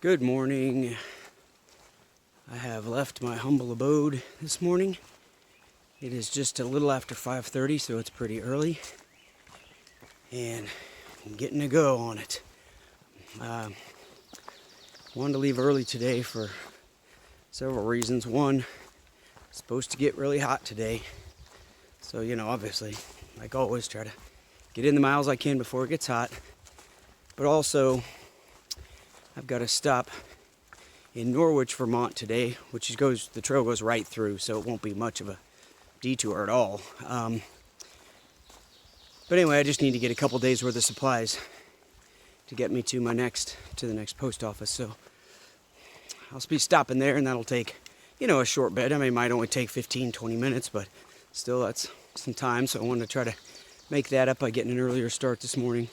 Good morning. I have left my humble abode this morning. It is just a little after 5:30, so it's pretty early. And I'm getting to go on it. Wanted to leave early today for several reasons. One, it's supposed to get really hot today. So, obviously, like always, try to get in the miles I can before it gets hot. But also, I've got to stop in Norwich, Vermont today, the trail goes right through, so it won't be much of a detour at all. But anyway, I just need to get a couple days worth of supplies to get me to the next post office. So I'll be stopping there, and that'll take, a short bit. I mean, it might only take 15, 20 minutes, but still, that's some time. So I wanted to try to make that up by getting an earlier start this morning.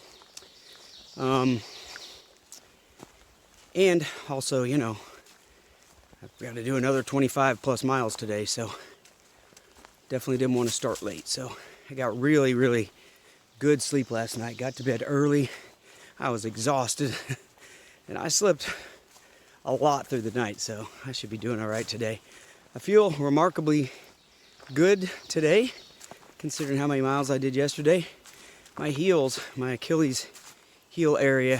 And also, I've got to do another 25 plus miles today, so definitely didn't want to start late. So I got really, really good sleep last night. Got to bed early. I was exhausted, and I slept a lot through the night, so I should be doing all right today. I feel remarkably good today, considering how many miles I did yesterday. My Achilles heel area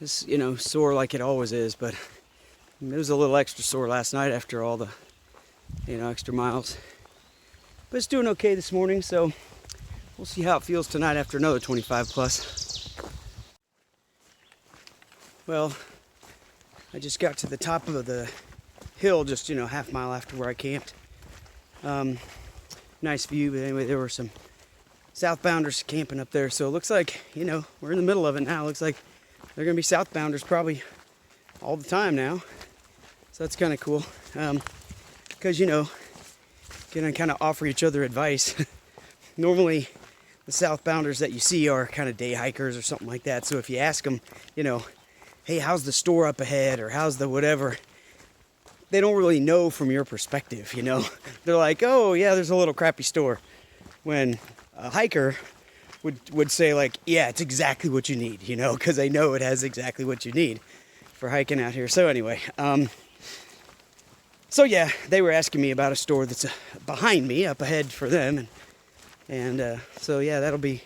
is, sore like it always is, but it was a little extra sore last night after all the, extra miles. But it's doing okay this morning, so we'll see how it feels tonight after another 25 plus. Well, I just got to the top of the hill, just, half mile after where I camped. Nice view, but anyway, there were some southbounders camping up there, so it looks like, we're in the middle of it now. It looks like they're going to be southbounders probably all the time now. So that's kind of cool. Because, going to kind of offer each other advice. Normally, the southbounders that you see are kind of day hikers or something like that. So if you ask them, hey, how's the store up ahead, or how's the whatever, they don't really know from your perspective, They're like, oh, yeah, there's a little crappy store. When a hiker would say, like, yeah, it's exactly what you need, because they know it has exactly what you need for hiking out here. So anyway, so yeah, they were asking me about a store that's behind me, up ahead for them, and so yeah, it'll be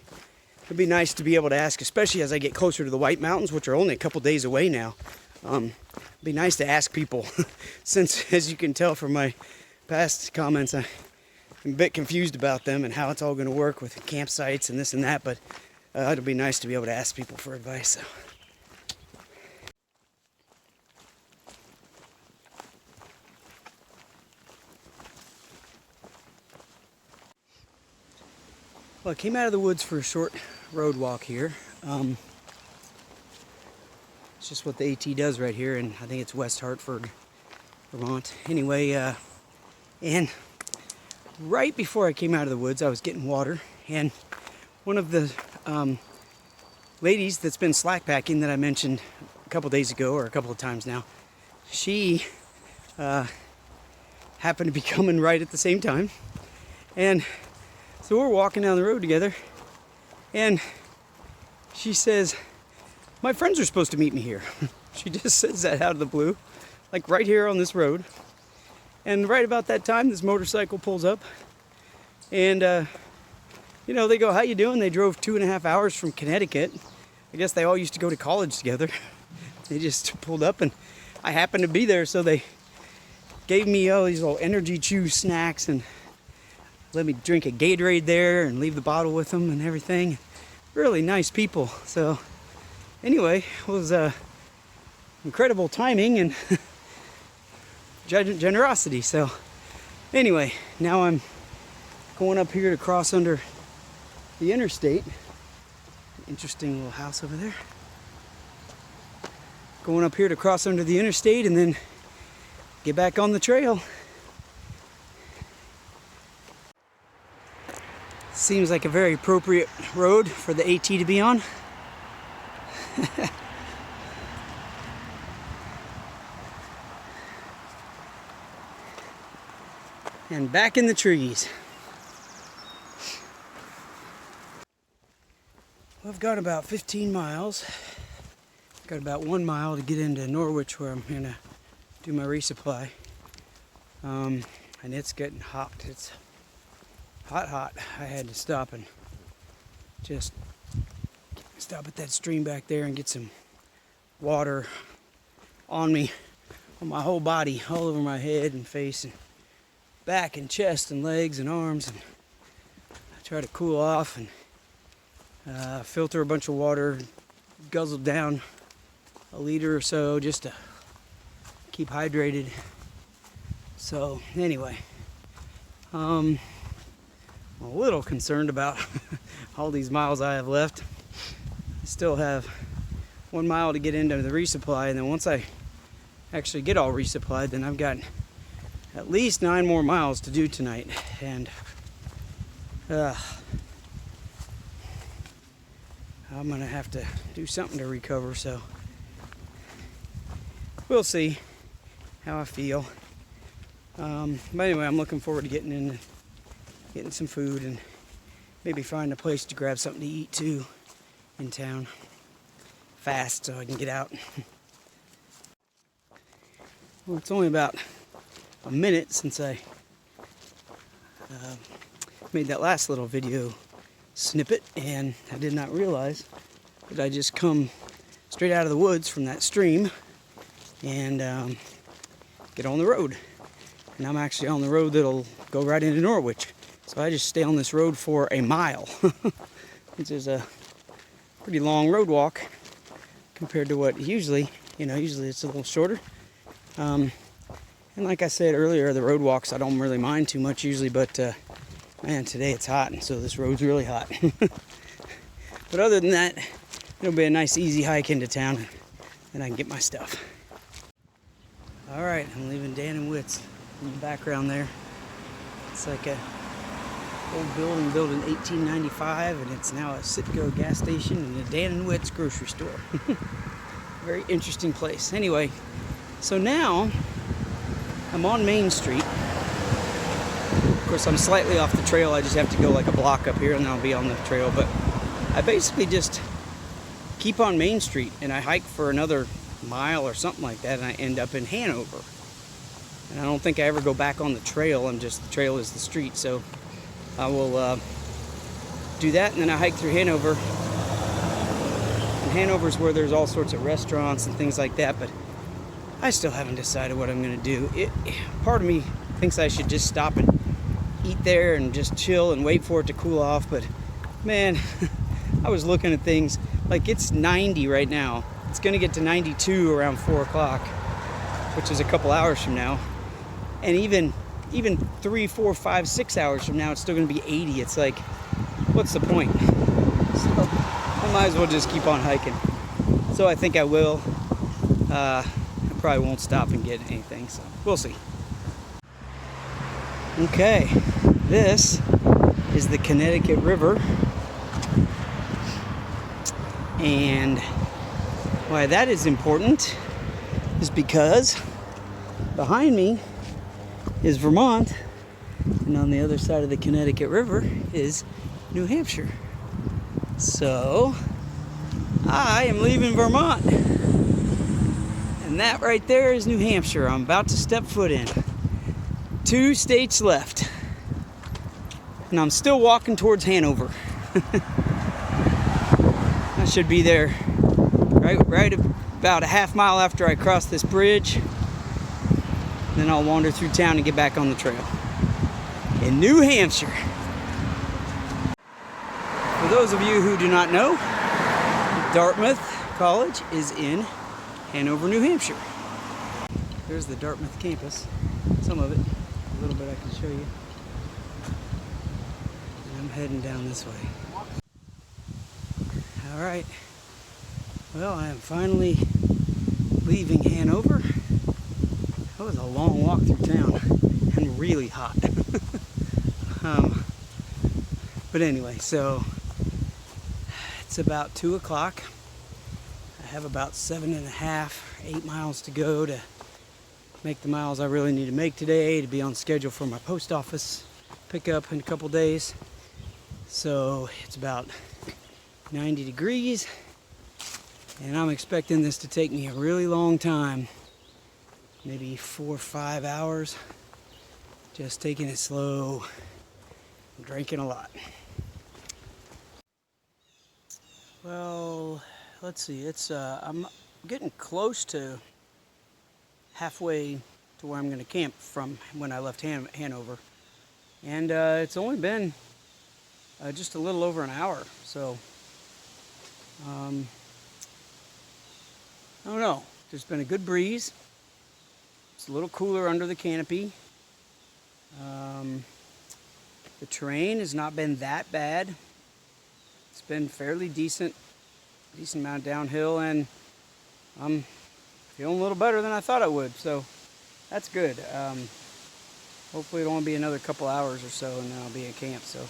nice to be able to ask, especially as I get closer to the White Mountains, which are only a couple days away now. It'd be nice to ask people, since, as you can tell from my past comments, I'm a bit confused about them and how it's all going to work with campsites and this and that, but it'll be nice to be able to ask people for advice. So. Well, I came out of the woods for a short road walk here. It's just what the AT does right here, and I think it's West Hartford, Vermont. Anyway, and right before I came out of the woods, I was getting water, and one of the ladies that's been slackpacking that I mentioned a couple days ago, or a couple of times now, she happened to be coming right at the same time, and so we're walking down the road together, and she says, my friends are supposed to meet me here. She just says that out of the blue, like right here on this road. And right about that time, this motorcycle pulls up, and they go, how you doing? They drove 2.5 hours from Connecticut. I guess they all used to go to college together. They just pulled up, and I happened to be there, so they gave me all these little energy chew snacks and let me drink a Gatorade there and leave the bottle with them and everything. Really nice people. So anyway, it was incredible timing and generosity. So anyway, now I'm going up here to cross under the interstate. Interesting little house over there. Going up here to cross under the interstate and then get back on the trail. Seems like a very appropriate road for the AT to be on. And back in the trees. I've got about 15 miles Got about 1 mile to get into Norwich where I'm gonna do my resupply. And it's getting hot. It's hot. I had to stop and just stop at that stream back there and get some water on me, on my whole body, all over my head and face and back and chest and legs and arms, and I try to cool off and filter a bunch of water, guzzle down a liter or so just to keep hydrated. So anyway, I'm a little concerned about all these miles I have left. I still have 1 mile to get into the resupply, and then once I actually get all resupplied, then I've got at least 9 more miles to do tonight, and I'm gonna have to do something to recover, so we'll see how I feel. But anyway, I'm looking forward to getting some food and maybe find a place to grab something to eat too in town fast so I can get out. Well, it's only about a minute since I made that last little video snippet, and I did not realize that I just come straight out of the woods from that stream and get on the road. And I'm actually on the road that'll go right into Norwich. So I just stay on this road for a mile, which is a pretty long road walk compared to what usually it's a little shorter. And like I said earlier, the road walks I don't really mind too much usually, but man, today it's hot, and so this road's really hot. But other than that, it'll be a nice easy hike into town, and I can get my stuff. All right, I'm leaving Dan and Witt's in the background there. It's like a old building built in 1895, and it's now a Citgo gas station and a Dan and Witt's grocery store. Very interesting place. Anyway, so now I'm on Main Street. Of course, I'm slightly off the trail. I just have to go like a block up here and then I'll be on the trail. But I basically just keep on Main Street and I hike for another mile or something like that, and I end up in Hanover. And I don't think I ever go back on the trail. The trail is the street. So I will do that, and then I hike through Hanover. And Hanover's where there's all sorts of restaurants and things like that, but I still haven't decided what I'm going to do. Part of me thinks I should just stop and eat there and just chill and wait for it to cool off, but man, I was looking at things like it's 90 right now. It's going to get to 92 around 4 o'clock, which is a couple hours from now. And even 3, 4, 5, 6 hours from now, it's still going to be 80. It's like, what's the point? So I might as well just keep on hiking. So I think I will. I probably won't stop and get anything, so we'll see. Okay, this is the Connecticut River. And why that is important is because behind me is Vermont, and on the other side of the Connecticut River is New Hampshire. So I am leaving Vermont, and that right there is New Hampshire. I'm about to step foot in. 2 states left, and I'm still walking towards Hanover. I should be there right about a half mile after I cross this bridge. Then I'll wander through town and get back on the trail in New Hampshire. For those of you who do not know, Dartmouth College is in Hanover, New Hampshire. There's the Dartmouth campus, some of it, a little bit I can show you. And I'm heading down this way. All right, well, I am finally leaving Hanover. That was a long walk through town and really hot. But anyway, so it's about 2 o'clock. I have about 7.5, 8 miles to go to make the miles I really need to make today to be on schedule for my post office pickup in a couple days. So it's about 90 degrees And I'm expecting this to take me a really long time, maybe 4 or 5 hours. Just taking it slow, drinking a lot. Well, let's see, I'm getting close to halfway to where I'm going to camp from when I left Hanover. And it's only been just a little over an hour, so I don't know. There's been a good breeze. It's a little cooler under the canopy. The terrain has not been that bad. It's been fairly decent amount downhill, and I'm feeling a little better than I thought I would, so that's good. Hopefully it'll only be another couple hours or so, and then I'll be at camp, so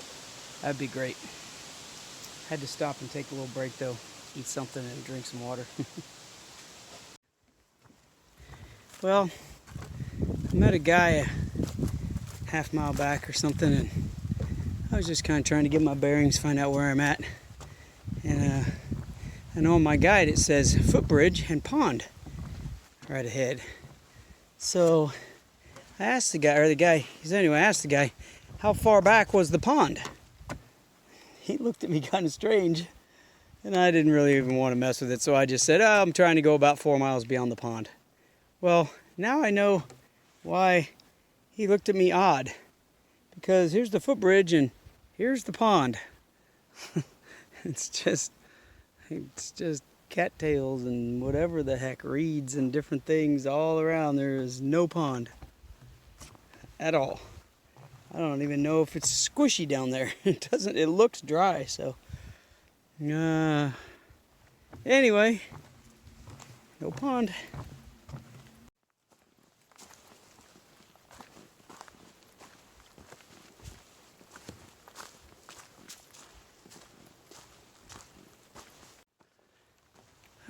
that'd be great. Had to stop and take a little break though, eat something and drink some water. Well, I met a guy a half-mile back or something, and I was just kind of trying to get my bearings, find out where I'm at. And I know on my guide it says footbridge and pond right ahead. So I asked the guy, I asked the guy, how far back was the pond? He looked at me kind of strange, and I didn't really even want to mess with it, so I just said, oh, I'm trying to go about 4 miles beyond the pond. Well, now I know why he looked at me odd, because here's the footbridge and here's the pond. It's just cattails and whatever the heck, reeds and different things all around. There is no pond at all. I don't even know if it's squishy down there. It looks dry, so anyway, no pond.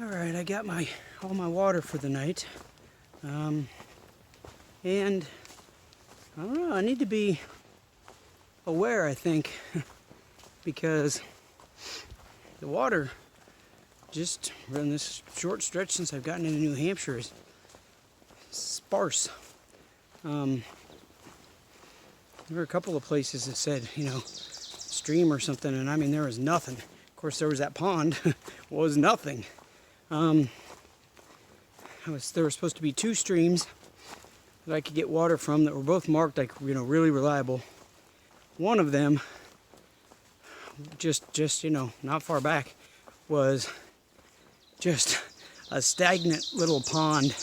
All right, I got all my water for the night, and I don't know, I need to be aware, I think, because the water just in this short stretch since I've gotten into New Hampshire is sparse. There were a couple of places that said, stream or something, and I mean, there was nothing. Of course, there was that pond, was nothing. There were supposed to be 2 streams that I could get water from that were both marked like, really reliable. One of them, just not far back, was just a stagnant little pond,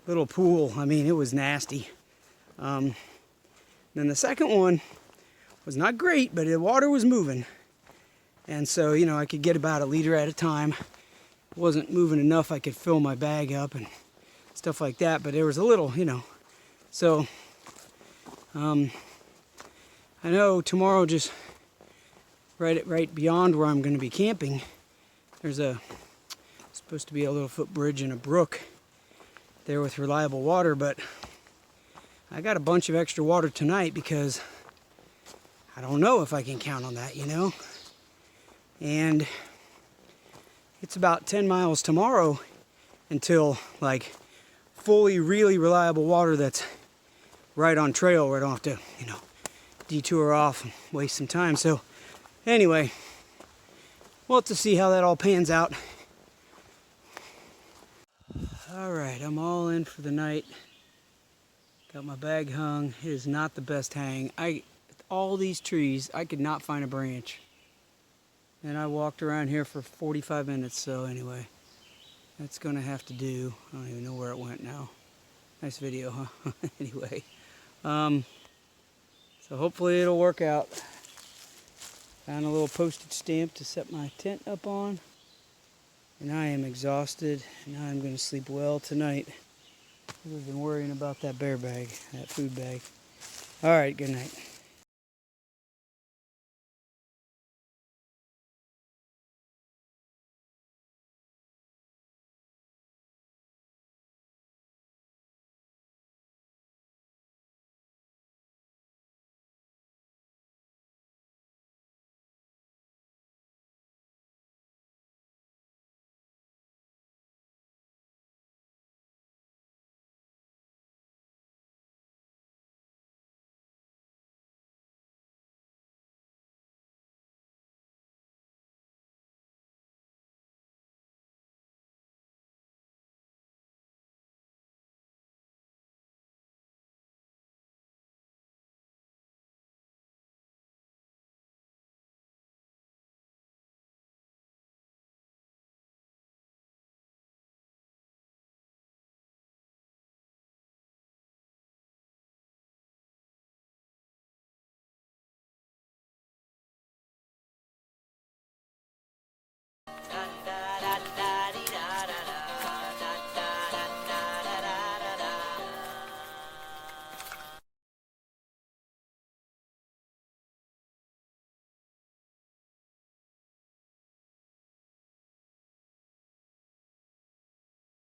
little pool. I mean, it was nasty. Then the second one was not great, but the water was moving. And so, I could get about 1 liter at a time. It wasn't moving enough, I could fill my bag up and stuff like that, but there was a little, So, I know tomorrow, just right beyond where I'm going to be camping, there's supposed to be a little footbridge and a brook there with reliable water, but I got a bunch of extra water tonight because I don't know if I can count on that, And it's about 10 miles tomorrow until fully really reliable water that's right on trail where I don't have to, detour off and waste some time. So anyway, we'll have to see how that all pans out. All right, I'm all in for the night. Got my bag hung. It is not the best hang. All these trees, I could not find a branch. And I walked around here for 45 minutes, so anyway, that's gonna have to do. I don't even know where it went now. Nice video, huh? Anyway, so hopefully it'll work out. Found a little postage stamp to set my tent up on. And I am exhausted, and I'm gonna sleep well tonight. I've been worrying about that bear bag, that food bag. All right, good night.